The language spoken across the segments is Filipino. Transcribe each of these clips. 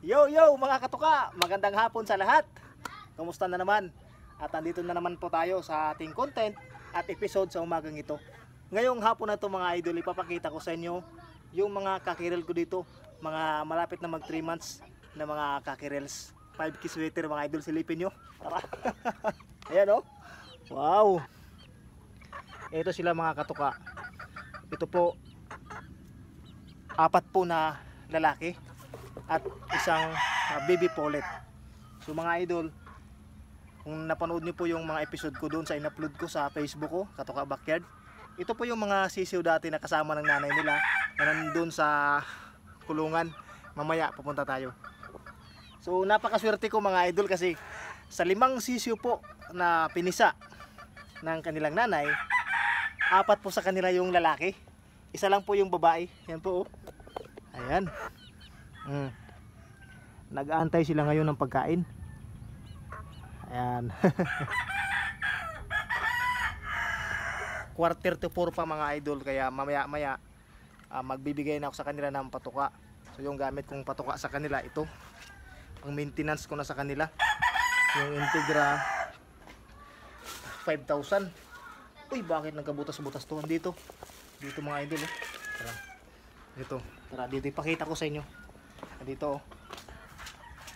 Yo yo mga katuka, magandang hapon sa lahat. Kumusta na naman? At andito na naman po tayo sa ating content at episode sa umagang ito. Ngayong hapon na to mga idol, ipapakita ko sa inyo yung mga kakirel ko dito. Mga malapit na mag 3 months na mga kakirels. 5 sweater mga idol, silipin nyo. Tara. Ayan oh. Wow. Ito sila mga katuka. Ito po 4 po na lalaki at isang baby pollet. So mga idol, kung napanood niyo po yung mga episode ko doon sa in-upload ko sa Facebook ko, Katuka Backyard, ito po yung mga sisiw dati na kasama ng nanay nila na nandun sa kulungan. Mamaya pupunta tayo. So napakaswerte ko mga idol kasi sa 5 sisiw po na pinisa ng kanilang nanay, 4 po sa kanila yung lalaki, isa lang po yung babae. Yan po oh. Ayan. Nag-aantay sila ngayon ng pagkain. Ayan. 3:45 pa mga idol, kaya mamaya magbibigay na ako sa kanila ng patuka. So yung gamit kong patuka sa kanila ito. Ang maintenance ko na sa kanila. Yung Integra 5,000. Uy, bakit nagkabutas-butas to? Dito mga idol eh. Tara, dito ipakita ko sa inyo. Dito oh.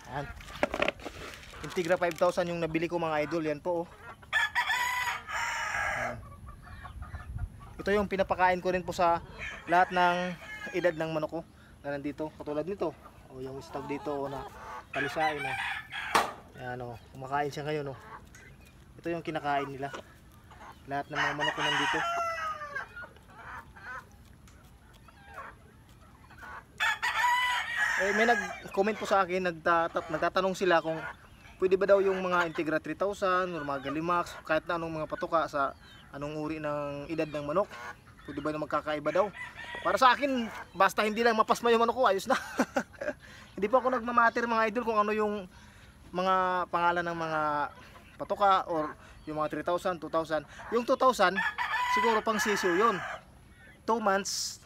Ayan. Integra 5,000 yung nabili ko mga idol. Yan po oh. Ayan. Ito yung pinapakain ko rin po sa lahat ng edad ng manok ko na nandito. Katulad nito o yung stag dito o na palisain oh. Ayan oh. Kumakain siya ngayon oh. Ito yung kinakain nila. Lahat ng mga manok ko nandito. May nag-comment po sa akin, nagtatanong sila kung pwede ba daw yung mga Integra 3,000 o mga Galimax, kahit na anong mga patuka sa anong uri ng edad ng manok. Pwede ba na magkakaiba daw? Para sa akin, basta hindi lang mapasma yung manok ko, ayos na. Hindi pa ako nagmamatter mga idol kung ano yung mga pangalan ng mga patuka or yung mga 3,000, 2,000. Yung 2,000, siguro pang sisiw yun. 2 months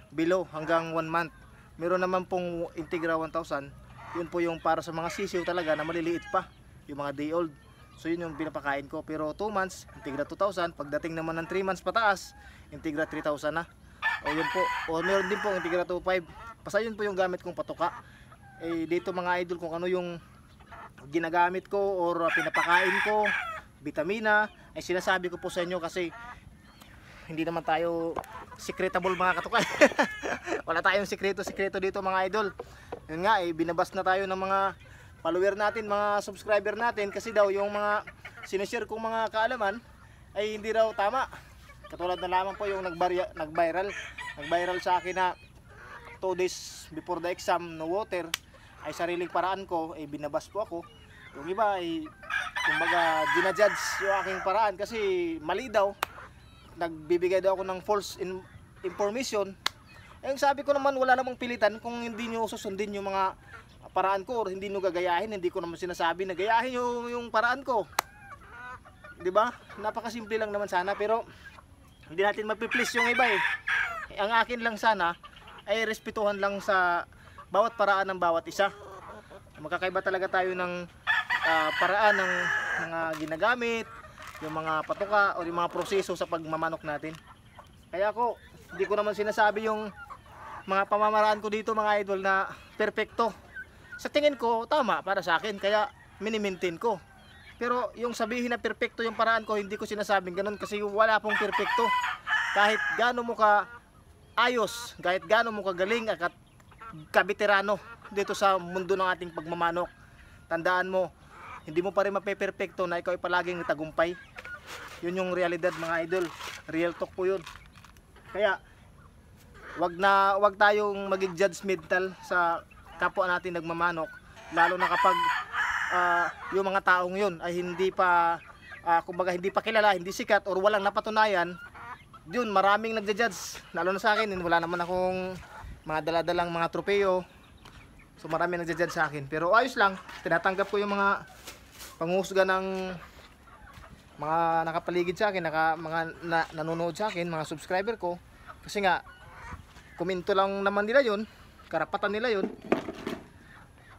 below hanggang 1 month. Meron naman pong Integra 1,000. Yun po yung para sa mga sisiw talaga na maliliit pa, yung mga day old. So yun yung pinapakain ko. Pero 2 months, Integra 2,000. Pagdating naman ng 3 months pataas, Integra 3,000 na. O yun po. O meron din po Integra 2,500. Basta yun po yung gamit kong patuka. Dito mga idol, kung ano yung ginagamit ko or pinapakain ko, vitamina, ay sinasabi ko po sa inyo kasi hindi naman tayo secretable mga katuka. Wala tayong sekreto dito mga idol. Yun nga binabas na tayo ng mga follower natin, mga subscriber natin kasi daw yung mga sinishare kong mga kaalaman ay hindi raw tama. Katulad na lamang po yung nag-viral sa akin na 2 days before the exam, no water, ay sariling paraan ko, binabas po ako. Yung iba ay kumbaga ginajudge yung aking paraan kasi mali daw. Nagbibigay daw ako ng false information. Yung sabi ko naman, wala namang pilitan kung hindi nyo susundin yung mga paraan ko or hindi nyo gagayahin. Hindi ko naman sinasabi na gayahin yung paraan ko, diba? Napakasimple lang naman sana, pero hindi natin mapiplease yung iba ang akin lang sana ay respetuhan lang sa bawat paraan ng bawat isa. Magkakaiba talaga tayo ng paraan ng mga ginagamit, yung mga patuka o yung mga proseso sa pagmamanok natin. Kaya ako, hindi ko naman sinasabi yung mga pamamaraan ko dito mga idol na perfecto. Sa tingin ko, tama para sa akin, kaya mini-maintain ko. Pero yung sabihin na perfecto yung paraan ko, hindi ko sinasabing ganun kasi wala pong perfecto. Kahit gaano mo ka ayos, kahit gaano mo kagaling at kabiterano dito sa mundo ng ating pagmamanok, tandaan mo, hindi mo pa rin mape-perfecto na ikaw ay palaging tagumpay. Yun yung realidad mga idol. Real talk po yun. Kaya wag tayong maging judgmental sa kapwa natin nagmamanok, lalo na kapag yung mga taong yun ay hindi pa kumbaga hindi pa kilala, hindi sikat or walang napatunayan. Yun, maraming nagja-judge, lalo na sa akin. Wala naman akong mga daladalang mga tropeyo. So maraming nagja-judge sa akin. Pero ayos lang, tinatanggap ko yung mga panghusga ng mga nakapaligid sa akin, mga nanonood sa akin, mga subscriber ko. Kasi nga, komento lang naman nila yun, karapatan nila yun.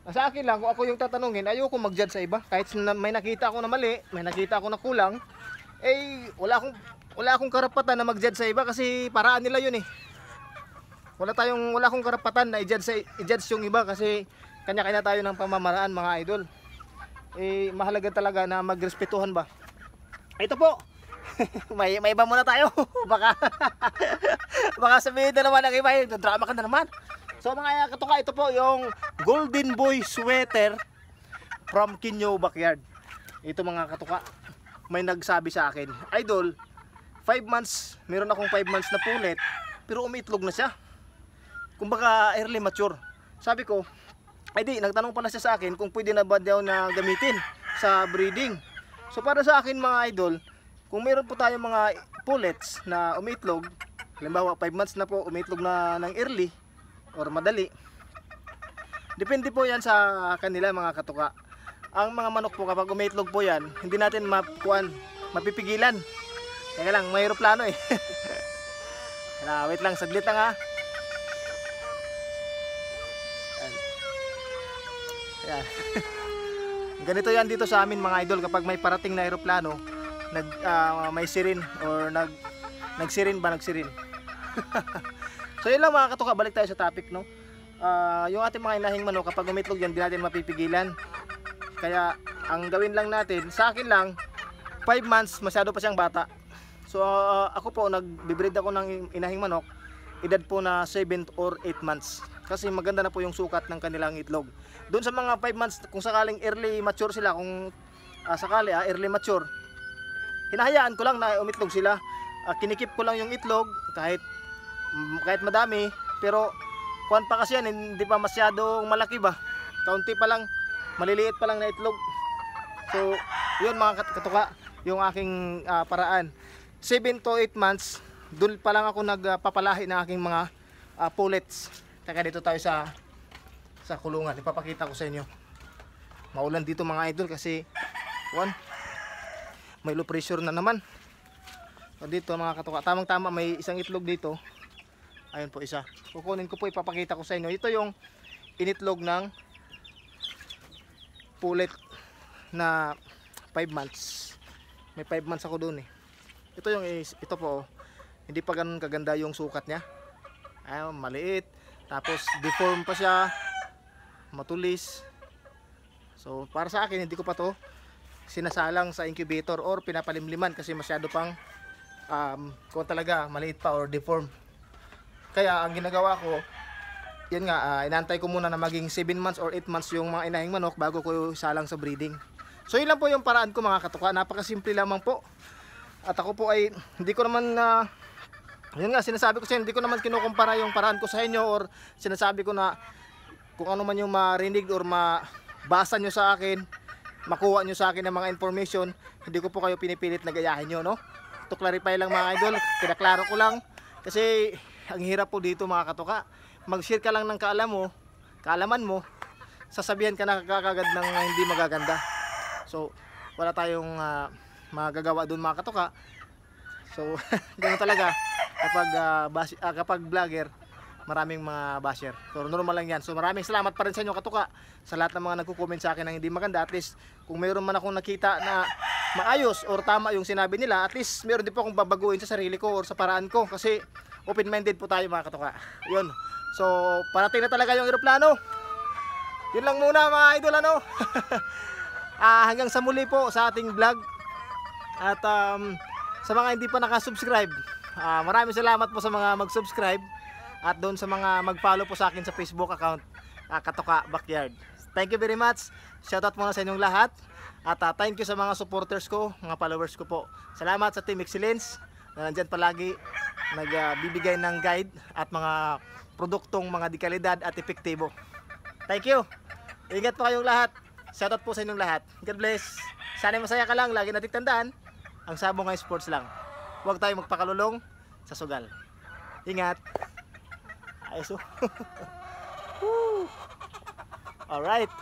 Sa akin lang, kung ako yung tatanungin, ayoko mag-judge sa iba. Kahit may nakita ako na mali, may nakita ako na kulang, eh wala akong karapatan na mag-judge sa iba kasi paraan nila yun eh. Wala akong karapatan na i-judge yung iba kasi kanya-kanya tayo ng pamamaraan mga idol. Eh mahalaga talaga na magrespetuhan ba. Ito po. may iba muna tayo. baka sabihin na naman ng iba, drama ka na naman. So mga katuka, ito po yung Golden Boy sweater from Kinyo Backyard. Ito mga katuka, may nagsabi sa akin, idol, 5 months, meron akong 5 months na pulet, pero umiitlog na siya. Kumbaga early mature. Sabi ko, ay di, nagtanong pala siya sa akin kung pwede na ba daw na gamitin sa breeding. So para sa akin mga idol, kung meron po tayong mga pullets na umiitlog, halimbawa 5 months na po umiitlog na ng early or madali, depende po yan sa kanila mga katuka. Ang mga manok po kapag umiitlog po yan, hindi natin mapipigilan. Kaya lang, may aeroplano eh. Wait lang, saglit lang ha. Ayan. Ganito yan dito sa amin mga idol, kapag may parating na aeroplano, may siren or nagsirin. So yun lang mga katuka, balik tayo sa topic, no. Yung ating mga inahing manok kapag umitlog yan, di natin mapipigilan. Kaya ang gawin lang natin, sa akin lang, 5 months masyado pa siyang bata. So ako po nagbibreed ako ng inahing manok, edad po na 7 or 8 months. Kasi maganda na po yung sukat ng kanilang itlog. Doon sa mga 5 months, kung sakaling early mature sila, kung sakali early mature, hinahayaan ko lang na umitlog sila. Kinikip ko lang yung itlog kahit madami, pero kuwan pa kasi yan, hindi pa masyadong malaki ba, kaunti pa lang, maliliit pa lang na itlog. So yun mga katuka, yung aking paraan. 7 to 8 months, doon pa lang ako nagpapalahi ng aking mga pullets. Teka, dito tayo sa kulungan, ipapakita ko sa inyo. Maulan dito mga idol kasi may low pressure na naman. So dito mga katuka, tamang tama may isang itlog dito. Ayun po isa. Kukunin ko po, ipapakita ko sa inyo. Ito yung initlog ng pullet na 5 months. May 5 months ako doon eh. Ito po, hindi pa ganun kaganda yung sukat niya. Ayun, maliit. Tapos deform pa siya. Matulis. So para sa akin, hindi ko pa to sinasalang sa incubator or pinapalimliman kasi masyado pang kung talaga maliit pa or deform. Kaya ang ginagawa ko, yan nga, inantay ko muna na maging 7 months or 8 months yung mga inahing manok bago ko salang sa breeding. So yun lang po yung paraan ko mga katuka, napakasimple lamang po. At ako po ay hindi ko naman yun nga, sinasabi ko sa inyo, hindi ko naman kinukumpara yung paraan ko sa inyo or sinasabi ko na kung ano man yung marinig or mabasa nyo sa akin, makuha nyo sa akin ng mga information, hindi ko po kayo pinipilit na gayahin nyo, no? To clarify lang mga idol, pinaklaro ko lang kasi ang hirap po dito mga katuka. Mag-share ka lang ng kaalaman mo, sasabihan ka na kagad ng hindi magaganda. So wala tayong magagawa doon mga katuka. So ganoon talaga kapag vlogger, maraming mga basher. So normal lang yan. So maraming salamat pa rin sa inyo katuka, sa lahat ng mga nagko-comment sa akin ng hindi maganda. At least kung mayroon man akong nakita na maayos or tama yung sinabi nila, at least mayroon din po akong babaguhin sa sarili ko or sa paraan ko kasi open-minded po tayo mga katuka. Yun. So parating na talaga yung eroplano. Yun lang muna mga idol, ano. Hanggang sa muli po sa ating vlog. At sa mga hindi pa nakasubscribe, maraming salamat po sa mga mag-subscribe. At doon sa mga mag-follow po sa akin sa Facebook account, Katuka Backyard. Thank you very much. Shoutout muna sa inyong lahat. At thank you sa mga supporters ko, mga followers ko po. Salamat sa Team Excellence na nandyan palagi nagbibigay ng guide at mga produktong mga dekalidad at epektibo. Thank you. Ingat po kayong lahat. Shoutout po sa inyong lahat. God bless. Sana masaya ka lang. Lagi natin tandaan, ang sabong ay sports lang. Huwag tayong magpakalulong sa sugal. Ingat. Ayos. Alright.